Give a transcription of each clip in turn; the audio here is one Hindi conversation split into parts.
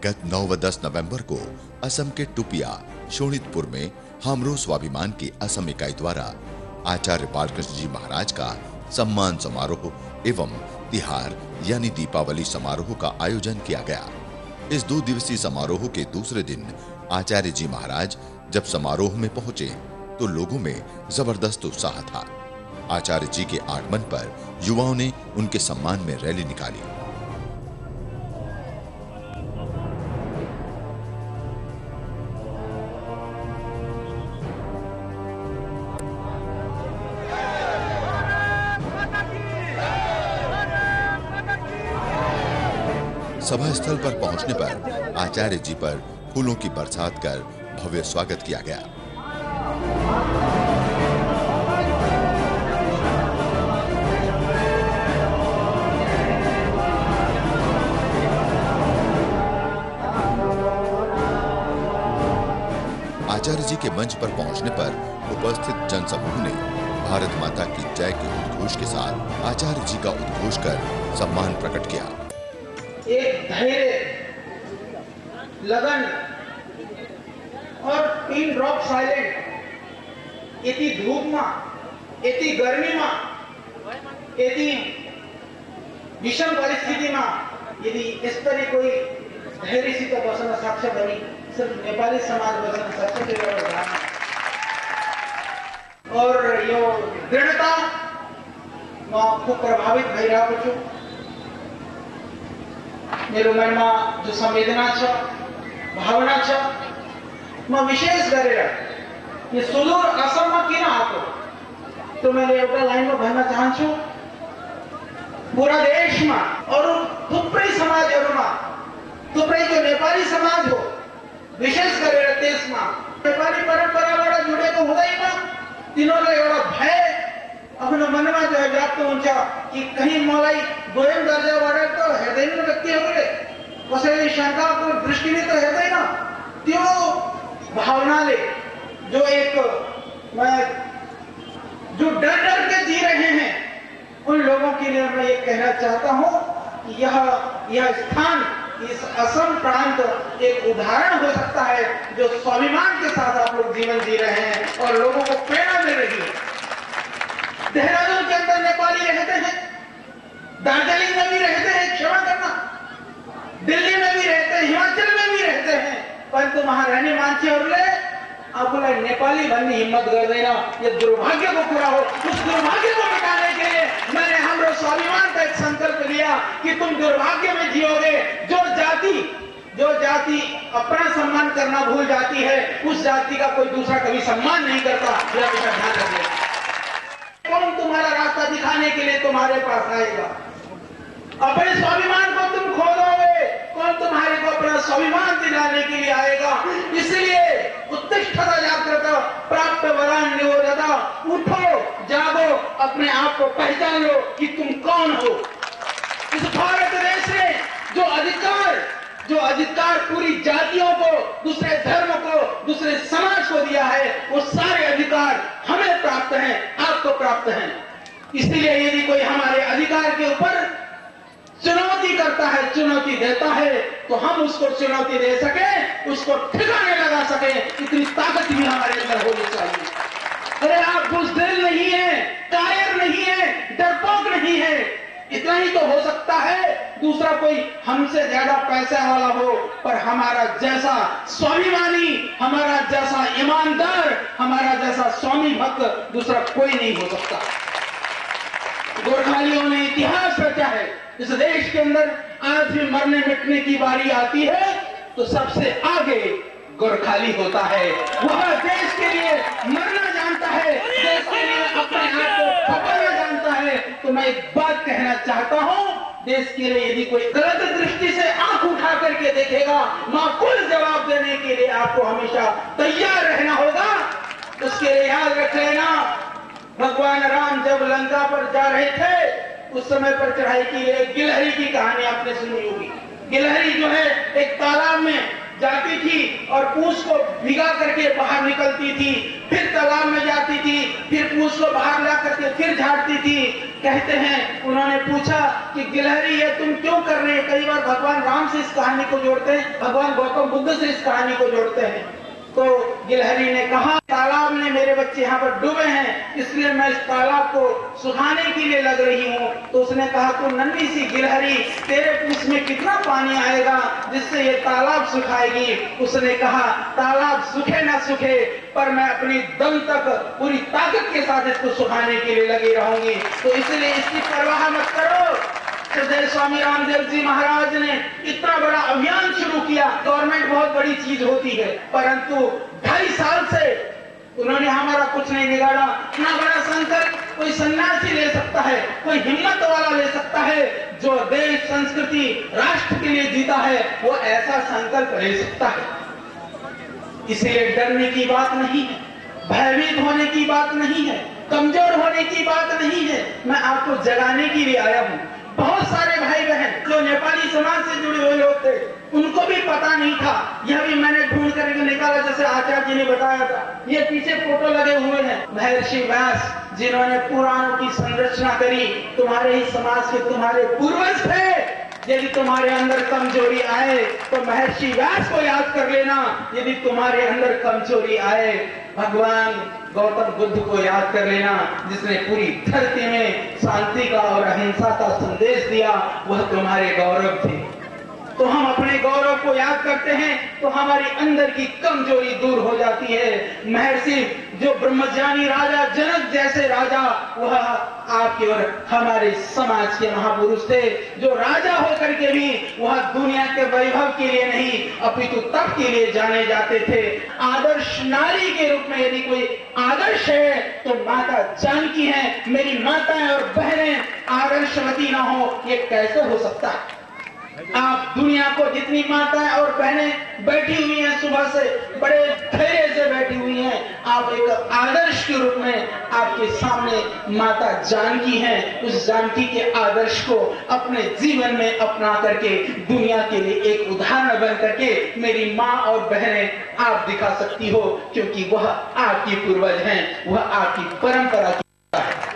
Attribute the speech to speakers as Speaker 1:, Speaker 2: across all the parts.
Speaker 1: गत 9 व 10 नवंबर को असम के टुपिया शोणितपुर में हमरो स्वाभिमान की असम इकाई द्वारा आचार्य बालकृष्ण जी महाराज का सम्मान समारोह एवं तिहार यानी दीपावली समारोह का आयोजन किया गया। इस 2 दिवसीय समारोह के दूसरे दिन आचार्य जी महाराज जब समारोह में पहुंचे तो लोगों में जबरदस्त उत्साह था। आचार्य जी के आगमन पर युवाओं ने उनके सम्मान में रैली निकाली। सभा स्थल पर पहुंचने पर आचार्य जी पर फूलों की बरसात कर भव्य स्वागत किया गया। आचार्य जी के मंच पर पहुंचने पर उपस्थित जनसमूह ने भारत माता की जय के उद्घोष के साथ आचार्य जी का उद्घोष कर सम्मान प्रकट किया।
Speaker 2: एक धैर्य, लगन और पिन ड्रॉप साइलेंट इति धूप में, इति गर्मी में, इति विषम परिस्थिति में यदि इस तरह कोई धैर्य से तो बसना साक्ष्य बनी सिर्फ नेपाली समाज बसना साक्ष्य के लिए और यो दृढ़ता में खूब प्रभावित भई रहा छु। मेरो मनमा जो संवेदना छ, भावना छ, म विशेष गरेर यो सुदूर असममा किन आएको तो मैले एउटा लाइनमा भन्न चाहन्छु। पूरा देशमा अरु थुप्रै समाजहरुमा थुप्रै जो नेपाली समाज हो विशेष गरेर त्यसमा नेपाली परम्पराबाट जुडेको हुँदैन तिनीहरुले एउटा भय आफ्नो मनमा जो व्याप्त हुन्छ कि कहीं मलाई दोयम दर्जाबाट त हेर्दैन व्यक्तिहरुले कसैले शंकाको दृष्टिले त हेर्दैन। त्यो भावनाले जो एक जो डर के जी रहे हैं उन लोगों के लिए मैं ये कहना चाहता हूं कि यह स्थान इस असम प्रांत एक उदाहरण हो सकता है जो स्वाभिमान के साथ आप लोग जीवन जी रहे हैं और लोगों को प्रेरणा मिल रही है। देहरादून के अंदर नेपाली रहते हैं, दार्जिलिंग में भी रहते हैं, क्षमा करना, दिल्ली में भी रहते हैं, हिमाचल में भी रहते हैं, परंतु वहां रहने मान्छेहरूले आफूलाई नेपाली भन्ने हिम्मत गर्दैन। ये दुर्भाग्य को पूरा हो, उस दुर्भाग्य को मिटाने के लिए मैंने हमरो स्वाभिमान का एक संकल्प लिया कि तुम दुर्भाग्य में जियोगे। जो जाति अपना सम्मान करना भूल जाती है उस जाति का कोई दूसरा कभी सम्मान नहीं करता। यह हमेशा ध्यान रखिए। कौन तुम्हारा रास्ता दिखाने के लिए तुम्हारे पास आएगा? अपने स्वाभिमान को तुम खो दोगे, कौन तुम्हारे को अपना स्वाभिमान दिलाने के लिए आएगा? इसलिए उत्तिष्ठता जागृत प्राप्त वरान निरोधता, उठो जागो, अपने आप को पहचान लो कि तुम कौन हो। इस भारत देश ने जो अधिकार पूरी जातियों को, दूसरे धर्म को, दूसरे समाज को दिया है वो सारे अधिकार हमें प्राप्त हैं, आपको प्राप्त हैं। इसलिए यदि कोई हमारे अधिकार के ऊपर चुनौती करता है, चुनौती देता है तो हम उसको चुनौती दे सके, उसको ठिकाने लगा सके, इतनी ताकत भी हमारे अंदर होनी चाहिए। अरे आप बुज़दिल नहीं है, कायर नहीं है, डरपोक नहीं है, इतना ही तो हो सकता है दूसरा कोई हमसे ज्यादा पैसा वाला हो पर हमारा जैसा स्वाभिमानी, हमारा जैसा ईमानदार, हमारा जैसा स्वामी भक्त दूसरा कोई नहीं हो सकता। गोरखालियों ने इतिहास रचा है। इस देश के अंदर आज भी मरने मिटने की बारी आती है तो सबसे आगे गोरखाली होता है। वह देश के लिए मरना जानता है, देश के लिए अपने आप को खपाना जानता है। तो मैं एक बात कहना चाहता हूं, देश के लिए यदि कोई गलत दृष्टि से आंख उठा करके देखेगा, माकूल जवाब देने के लिए आपको हमेशा तैयार रहना होगा। उसके लिए याद रख लेना, भगवान राम जब लंका पर जा रहे थे उस समय पर चढ़ाई की एक गिलहरी की कहानी आपने सुनी होगी। गिलहरी जो है एक तालाब में जाती थी और पूंछ को भिगा करके बाहर निकलती थी, फिर तालाब में जाती थी, फिर पूंछ को बाहर ला करके फिर झाड़ती थी। कहते हैं, उन्होंने पूछा कि गिलहरी ये तुम क्यों कर रहे हैं? कई बार भगवान राम से इस कहानी को जोड़ते हैं, भगवान गौतम बुद्ध से इस कहानी को जोड़ते हैं। तो गिलहरी ने कहा, तालाब में मेरे बच्चे यहाँ पर डूबे हैं, इसलिए मैं इस तालाब को सुखाने के लिए लग रही हूँ। तो उसने कहा, तू नन्ही सी गिलहरी, तेरे पूंछ में कितना पानी आएगा जिससे ये तालाब सुखाएगी? उसने कहा, तालाब सूखे ना सूखे, पर मैं अपनी दम तक पूरी ताकत के साथ इसको सुखाने के लिए लगी रहूंगी। तो इसलिए इसकी परवाह मत करो। श्री स्वामी रामदेव जी महाराज ने इतना बड़ा अभियान शुरू किया। गवर्नमेंट बहुत बड़ी चीज होती है, परंतु 2.5 साल से उन्होंने हमारा कुछ नहीं बिगाड़ा। इतना बड़ा संकल्प कोई सन्यासी ले सकता है, कोई हिम्मत वाला ले सकता है, जो देश, संस्कृति, राष्ट्र के लिए जीता है, वो ऐसा संकल्प ले सकता है। इसलिए डरने की बात नहीं है, भयभीत होने की बात नहीं है, कमजोर होने की बात नहीं है। मैं आपको जगाने के लिए आया हूँ। बहुत सारे भाई बहन जो नेपाली समाज से जुड़े हुए लोग थे, उनको भी पता नहीं था। यह भी मैंने ढूंढ करके निकाला, जैसे आचार्य जी ने बताया था। ये पीछे फोटो लगे हुए हैं, महर्षि व्यास, जिन्होंने पुराणों की संरचना करी। तुम्हारे ही समाज के तुम्हारे पूर्वज थे। यदि तुम्हारे अंदर कमजोरी आए तो महर्षि व्यास को याद कर लेना। यदि तुम्हारे अंदर कमजोरी आए, भगवान गौतम बुद्ध को याद कर लेना, जिसने पूरी धरती में शांति का और अहिंसा का संदेश दिया। वह तुम्हारे गौरव थे। तो हम अपने गौरव को याद करते हैं तो हमारी अंदर की कमजोरी दूर हो जाती है। महर्षि जो ब्रह्मज्ञानी राजा जनक जैसे राजा, वह आपके और हमारे समाज के महापुरुष थे, जो राजा होकर के भी वह दुनिया के वैभव के लिए नहीं अपितु तप के लिए जाने जाते थे। आदर्श नारी के रूप में यदि कोई आदर्श है तो माता जानकी है। मेरी माताएं और बहनें आदर्शवती ना हो, ये कैसे हो सकता है? आप दुनिया को जितनी माताएं और बहनें बैठी हुई हैं, सुबह से बड़े धैर्य से बैठी हुई हैं, आप एक आदर्श के रूप में आपके सामने माता जानकी हैं। उस जानकी के आदर्श को अपने जीवन में अपना करके दुनिया के लिए एक उदाहरण बन करके मेरी माँ और बहनें आप दिखा सकती हो, क्योंकि वह आपकी पूर्वज हैं, वह आपकी परंपरा की है।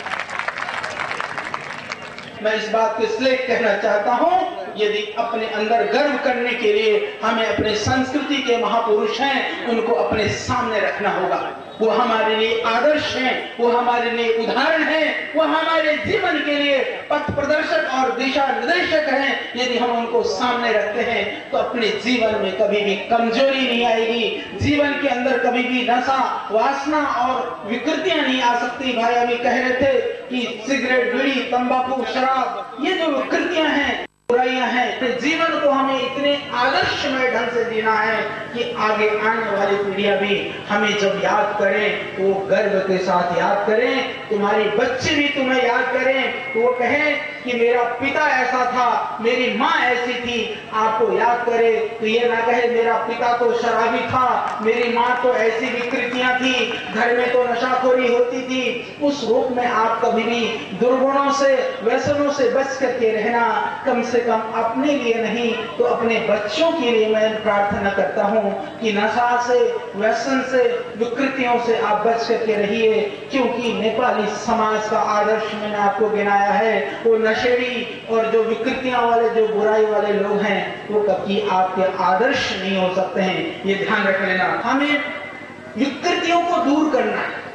Speaker 2: मैं इस बात को इसलिए कहना चाहता हूं, यदि अपने अंदर गर्व करने के लिए हमें अपने संस्कृति के महापुरुष हैं, उनको अपने सामने रखना होगा। वो हमारे लिए आदर्श हैं, वो हमारे लिए उदाहरण हैं, वो हमारे जीवन के लिए पथ प्रदर्शक और दिशा निर्देशक हैं। यदि हम उनको सामने रखते हैं तो अपने जीवन में कभी भी कमजोरी नहीं आएगी, जीवन के अंदर कभी भी नशा, वासना और विकृतियां नहीं आ सकती। भाई अभी कह रहे थे कि सिगरेट, बीड़ी, तंबाकू, शराब, ये जो विकृतियां हैं, बुराइयां हैं, जीवन को हमें इतने आदर्शमय ढंग से जीना है कि आगे आने वाली पीढ़ियां भी हमें जब याद करें तो वो गर्व के साथ याद करें। तुम्हारे बच्चे भी तुम्हें याद करें तो वो कहें कि मेरा पिता ऐसा था, मेरी माँ ऐसी थी। आपको याद करे तो ये ना कहे मेरा पिता तो शराबी था, मेरी माँ तो ऐसी विकृतियां थी, घर में तो नशाखोरी होती थी। उस रूप में आप कभी भी दुर्गुणों से, व्यसनों से बच करके रहना। कम से कम अपने लिए नहीं तो अपने बच्चों के लिए मैं प्रार्थना करता हूँ कि नशा से, व्यसन से, विकृतियों से आप बच करके रहिए, क्योंकि नेपाली समाज का आदर्श मैंने आपको गिनाया है। वो नशेड़ी और जो विकृतियां वाले, जो बुराई वाले लोग हैं, वो कभी आपके आदर्श नहीं हो सकते हैं। ये ध्यान रख लेना। हमें विकृतियों को दूर करना है।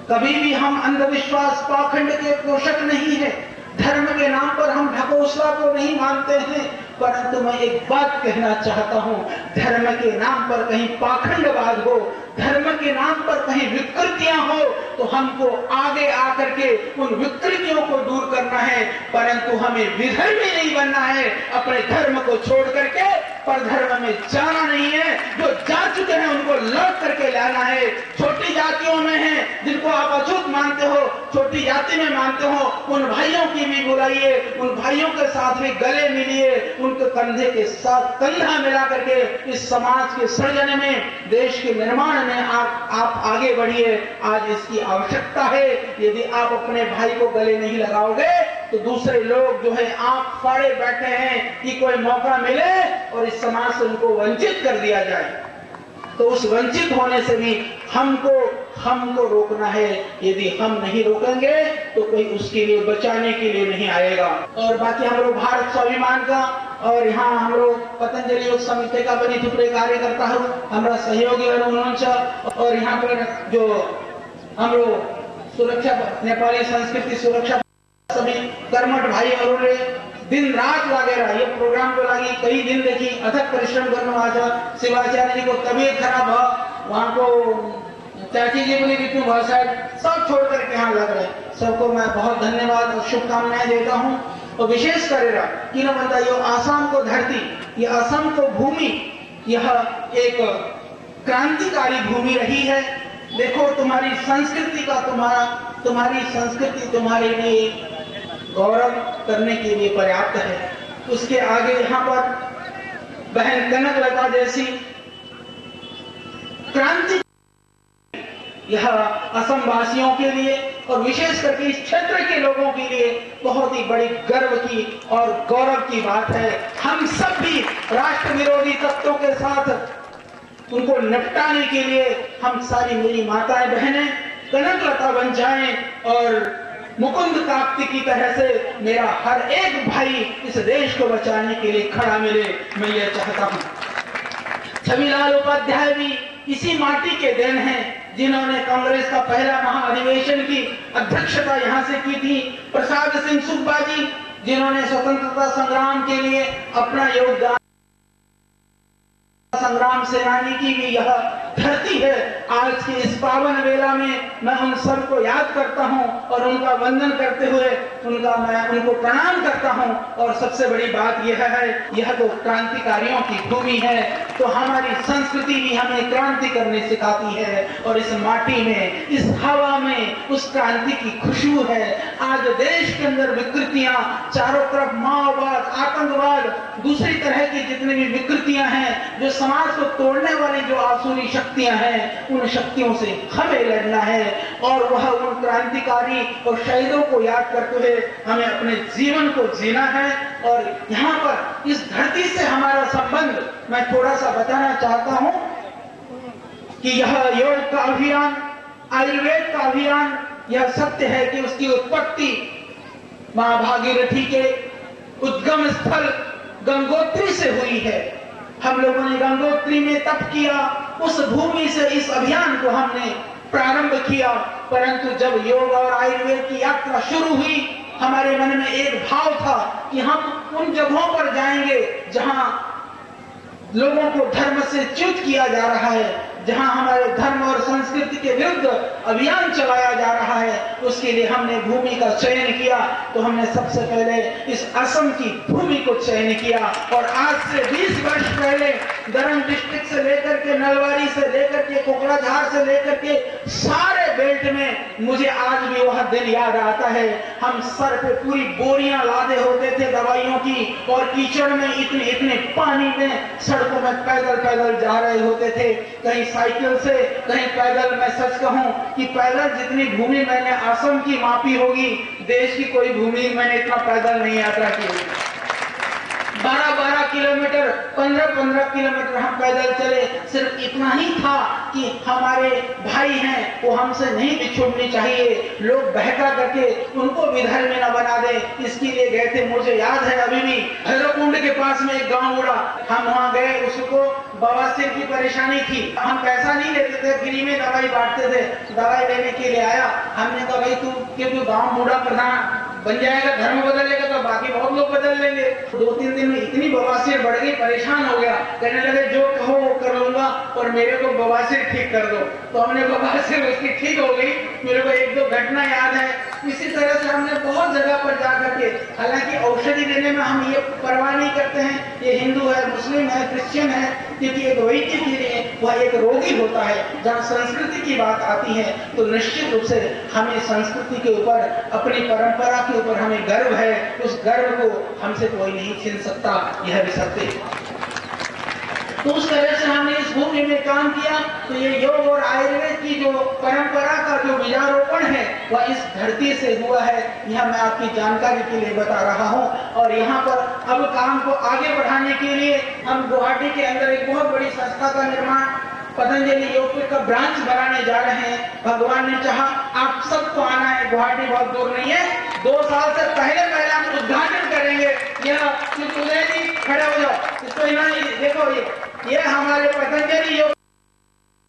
Speaker 2: कभी भी हम अंधविश्वास, पाखंड के पोषक नहीं है। धर्म के नाम पर हम ढकोसला को नहीं मानते हैं, परंतु मैं एक बात कहना चाहता हूं, धर्म के नाम पर कहीं पाखंडवाद हो, धर्म के नाम पर कहीं विकृतियां हो, तो हमको आगे आकर के उन विकृतियों को दूर करना है। परंतु हमें विधर्मी नहीं बनना है। अपने धर्म को छोड़ करके पर धर्म में जाना नहीं है। जो जा चुके हैं उनको लौट करके लाना है। छोटी जातियों में हैं जिनको आप अछूत मानते हो, छोटी जाति में मानते हो, उन भाइयों की भी बुलाइए, उन भाइयों के साथ भी गले मिलिए, उनके कंधे के साथ कंधा मिला करके इस समाज के सृजन में, देश के निर्माण में आप आगे बढ़िए। आज इसकी आवश्यकता है। यदि आप अपने भाई को गले नहीं लगाओगे तो दूसरे लोग जो है आप फाड़े बैठे हैं कि कोई मौका मिले और इस समाज से उनको वंचित कर दिया जाए। तो उस वंचित होने से भी हमको हमको रोकना है। यदि हम नहीं रोकेंगे तो कोई उसके लिए बचाने के लिए नहीं आएगा। और बाकी हम लोग भारत स्वाभिमान का और यहाँ हम लोग पतंजलि योग समिति का बनी थुपरे कार्यकर्ता हूँ, हमारा सहयोगी और यहाँ पर जो हम लोग सुरक्षा नेपाली संस्कृति सुरक्षा सभी कर्मठ भाई और दिन रात लागेगा ये प्रोग्राम को लगी, कई दिन देखी, अथक परिश्रम करना आजा। शिवाचार्य जी को तबीयत खराब हो, वहाँ को चाची जी बोली विष्णु भाषा सब छोड़ करके यहाँ लग रहे। सबको मैं बहुत धन्यवाद और शुभकामनाएं देता हूँ। और विशेष करेगा कि न बनता ये आसाम को धरती, ये असम को भूमि, यह एक क्रांतिकारी भूमि रही है। देखो तुम्हारी संस्कृति का तुम्हारी संस्कृति तुम्हारे लिए गौरव करने के लिए पर्याप्त है। उसके आगे यहाँ पर बहन कनकलता जैसी क्रांति यह असम वासियों के लिए और विशेष करके इस क्षेत्र के लोगों के लिए बहुत ही बड़ी गर्व की और गौरव की बात है। हम सब भी राष्ट्र विरोधी तत्वों के साथ उनको निपटाने के लिए हम सारी मेरी माताएं बहनें कनकलता बन जाएं और मुकुंद काप्ती की तरह से मेरा हर एक भाई इस देश को बचाने के लिए खड़ा मिले, मैं ये चाहता हूँ। छविलाल उपाध्याय भी इसी माटी के देन हैं जिन्होंने कांग्रेस का पहला महाअधिवेशन की अध्यक्षता यहाँ से की थी। प्रसाद सिंह सुब्बा जी जिन्होंने स्वतंत्रता संग्राम के लिए अपना योगदान, संग्राम सेनानी की भी यह धरती है। आज की इस पावन वेला में मैं उन सबको याद करता हूं और उनका वंदन करते हुए मैं उनको प्रणाम करता हूं। और सबसे बड़ी बात यह है, यह तो क्रांतिकारियों की भूमि है, तो हमारी संस्कृति भी हमें क्रांति करने सिखाती है। और इस माटी में, इस हवा में उस क्रांति की खुशबू है। आज देश के अंदर विकृतियां चारों तरफ, माओवाद, आतंकवाद, दूसरी तरह की जितनी भी विकृतियां हैं, जो समाज को तोड़ने वाली जो आसुरी शक्तियां हैं, उन शक्तियों से हमें लड़ना है। और वह उन क्रांतिकारी और शहीदों को याद करते हुए हमें अपने जीवन को जीना है। और यहाँ पर इस धरती से हमारा संबंध मैं थोड़ा सा बताना चाहता हूँ कि यह योग का अभियान, आयुर्वेद का अभियान, यह सत्य है कि उसकी उत्पत्ति मां भागीरथी के उद्गम स्थल गंगोत्री से हुई है। हम लोगों ने गंगोत्री में तप किया, उस भूमि से इस अभियान को हमने प्रारंभ किया। परंतु जब योग और आयुर्वेद की यात्रा शुरू हुई, हमारे मन में एक भाव था कि हम उन जगहों पर जाएंगे जहां लोगों को धर्म से च्युत किया जा रहा है, जहां हमारे धर्म और संस्कृति के विरुद्ध अभियान चलाया जा रहा है। उसके लिए हमने भूमि का चयन किया। तो हमने सबसे पहले इस असम की भूमि को चयन किया। और आज से 20 वर्ष पहले दरंग डिस्ट्रिक्ट से लेकर के, नलवारी से लेकर के, कोकराझार से लेकर के सारे बेल्ट में मुझे आज भी वह दिन याद आता है। हम सर पे पूरी बोरियां लादे होते थे दवाइयों की, और कीचड़ में इतने पानी में सड़कों में पैदल जा रहे होते थे, कहीं साइकिल से, कहीं पैदल। मैं सच कहूं कि पैदल जितनी भूमि मैंने असम की मापी होगी, देश की कोई भूमि मैंने इतना पैदल नहीं यात्रा की होगी। 12-12 किलोमीटर, 15-15 किलोमीटर हम पैदल चले। सिर्फ इतना ही था कि हमारे भाई हैं, वो हमसे नहीं बिछुड़नी चाहिए। लोग बहका करके उनको विधर्मी न बना दे, इसके लिए गए थे। मुझे याद है अभी भी, भैरवकुंड के पास में एक गांव उड़ा, हम वहां गए। उसको बवासीर की परेशानी थी, हम पैसा नहीं लेते थे, फ्री में दवाई बांटते थे। दवाई लेने के लिए आया, हमने कहा भाई तू गाँव मुड़ा प्रधान बन जाएगा, धर्म बदलेगा तो बाकी बहुत लोग बदल लेंगे। 2-3 दिन में इतनी बवासीर बढ़ गई, परेशान हो गया। कहने लगे जो कहो वो कर लूंगा और मेरे को बवासीर ठीक कर दो। तो हमने बवासीर उसकी ठीक हो गई। मेरे को 1-2 घटना याद है। इसी तरह से हमने बहुत जगह पर जाकर के, हालांकि औषधि देने में हम ये परवाह नहीं करते हैं ये हिंदू है, मुस्लिम है, क्रिश्चियन है, क्योंकि एक वैद्य के लिए वह एक रोगी होता है। जहाँ संस्कृति की बात आती है तो निश्चित रूप से हमें संस्कृति के ऊपर, अपनी परंपरा के ऊपर हमें गर्व है। उस गर्व को हमसे कोई नहीं छीन सकता, यह भी सत्य है। तो उस तरह से हमने इस भूमि में काम किया। तो ये योग और आयुर्वेद की जो परंपरा का जो बीजारोपण है वह इस धरती से हुआ है। यह मैं आपकी जानकारी के लिए बता रहा हूँ। और यहाँ पर अब काम को आगे बढ़ाने के लिए हम गुवाहाटी के अंदर एक बहुत बड़ी संस्था का निर्माण पतंजलि योग का ब्रांच बनाने जा रहे हैं। भगवान ने चाहा आप सबको आना है, गुवाहाटी बहुत दूर नहीं है, 2 साल से पहले हम उद्घाटन करेंगे। यह उदय जी खड़े हो जाओ, इसको इन्होंने देखो, ये हमारे पतंजलि योग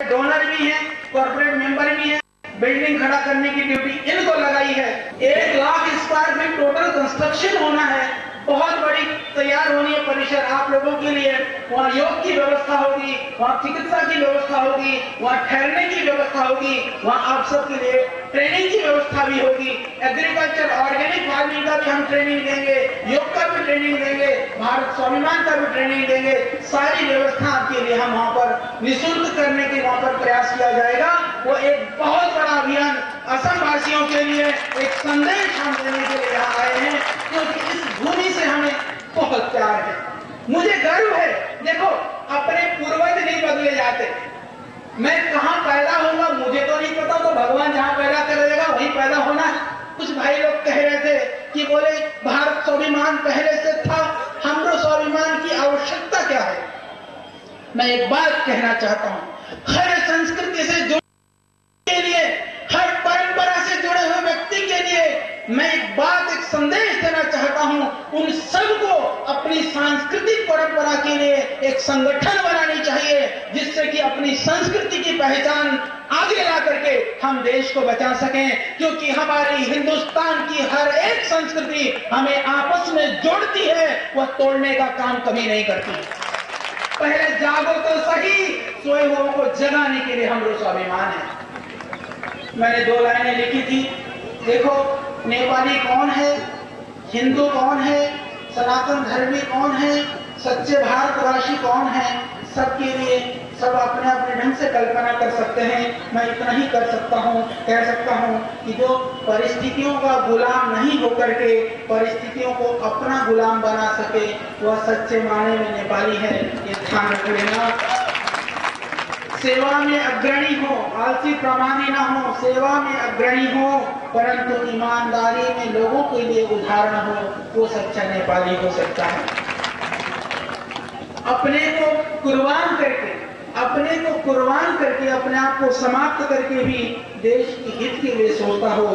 Speaker 2: डोनर भी हैं, कॉर्पोरेट मेंबर भी हैं, बिल्डिंग खड़ा करने की ड्यूटी इनको लगाई है। 1 lakh square feet total construction होना है, बहुत बड़ी तैयार होनी है परिसर आप लोगों के लिए। वहाँ योग की व्यवस्था होगी, वहाँ चिकित्सा की व्यवस्था होगी, वहाँ ठहरने की व्यवस्था होगी, वहाँ आप सबके लिए ट्रेनिंग की व्यवस्था भी होगी। एग्रीकल्चर ऑर्गेनिक फार्मिंग का भी हम ट्रेनिंग देंगे, योग का भी ट्रेनिंग देंगे, भारत स्वाभिमान का भी ट्रेनिंग देंगे। सारी व्यवस्था आपके लिए हम वहाँ पर निःशुल्क करने के वहाँ पर प्रयास किया जाएगा। वो एक बहुत बड़ा अभियान असम वासियों के लिए एक संदेश हम देने के लिए यहाँ आए हैं, क्योंकि इस भूमि से हमें बहुत प्यार है। मुझे गर्व है, देखो अपने पूर्वज नहीं बदले जाते। मैं कहाँ पैदा होगा मुझे तो नहीं पता, तो भगवान जहाँ पैदा कर देगा वहीं पैदा होना है। कुछ भाई लोग कह रहे थे कि बोले भारत स्वाभिमान पहले से था, हमको स्वाभिमान की आवश्यकता क्या है। मैं एक बात कहना चाहता हूँ, हर संस्कृति से जुड़े के लिए, हर परंपरा से जुड़े हुए व्यक्ति के लिए मैं एक बात, एक संदेश देना चाहता हूं। उन सबको अपनी सांस्कृतिक परंपरा के लिए एक संगठन बनानी चाहिए, जिससे कि अपनी संस्कृति की पहचान आगे ला करके हम देश को बचा सकें। क्योंकि हमारी हिंदुस्तान की हर एक संस्कृति हमें आपस में जोड़ती है, वह तोड़ने का काम कभी नहीं करती। पहले जागो तो सही, सोए हुओं को जगाने के लिए हम लोग स्वाभिमान है। मैंने 2 लाइनें लिखी थी, देखो नेपाली कौन है, हिंदू कौन है, सनातन धर्मी कौन है, सच्चे भारतवासी कौन है, सबके लिए सब अपने अपने ढंग से कल्पना कर सकते हैं। मैं इतना ही कर सकता हूँ, कह सकता हूँ कि जो परिस्थितियों का गुलाम नहीं होकर के परिस्थितियों को अपना गुलाम बना सके, वह सच्चे मायने में नेपाली है। ये ध्यान रख लेना। सेवा में अग्रणी हो, आलसी प्रमादी ना हो, सेवा में अग्रणी हो, परंतु ईमानदारी में लोगों के लिए उदाहरण हो, वो सच्चा नेपाली हो सकता है। अपने को कुर्बान करके, अपने आप को समाप्त करके भी देश की हित के लिए सोचता हो,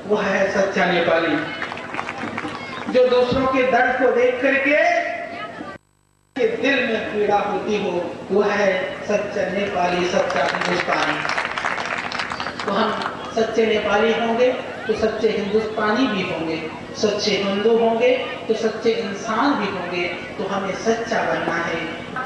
Speaker 2: वह है सच्चा नेपाली। जो दूसरों के दर्द को देख करके के दिल में पीड़ा होती हो, वह है सच्चा नेपाली, सच्चा हिंदुस्तानी। तो हम सच्चे नेपाली होंगे तो सच्चे हिंदुस्तानी भी होंगे, सच्चे हिंदू होंगे तो सच्चे इंसान भी होंगे। तो हमें सच्चा बनना है।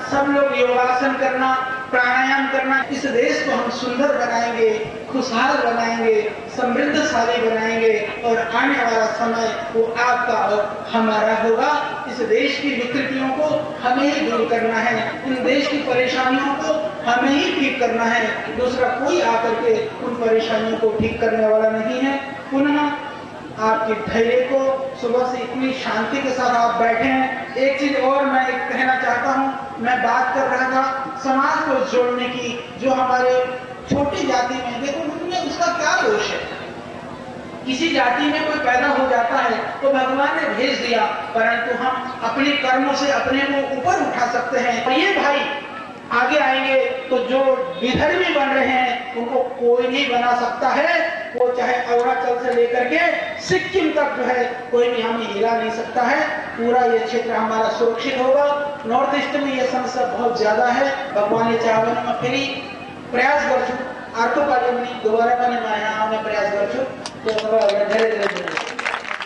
Speaker 2: सब लोग योगासन करना, प्राणायाम करना, इस देश को हम सुंदर बनाएंगे, खुशहाल बनाएंगे, समृद्धशाली बनाएंगे और आने वाला समय वो आपका और हमारा होगा। इस देश की विकृतियों को हमें ही दूर करना है, इन देश की परेशानियों को हमें ही ठीक करना है। दूसरा कोई आकर के उन परेशानियों को ठीक करने वाला नहीं है। पुनः आपके धैर्य को, सुबह से इतनी शांति के साथ आप बैठे हैं। एक चीज और मैं कहना चाहता हूँ, मैं बात कर रहा था समाज को जोड़ने की। जो हमारे छोटी जाति में, देखो उनमें उसका क्या दोष है। किसी जाति में कोई पैदा हो जाता है तो भगवान ने भेज दिया, परंतु हम अपने कर्मों से अपने को ऊपर उठा सकते हैं। और ये भाई आगे आएंगे तो जो विधर्मी बन रहे हैं उनको कोई नहीं बना सकता है। वो चाहे अरुणाचल से लेकर के सिक्किम तक जो है कोई भी हमें हिला नहीं सकता है। पूरा ये क्षेत्र हमारा सुरक्षित होगा। नॉर्थ ईस्ट में ये समस्या बहुत ज्यादा है। भगवान ने चाहे मैं फिर प्रयास कर अर्को पाली दोबारा मैंने प्रयास कर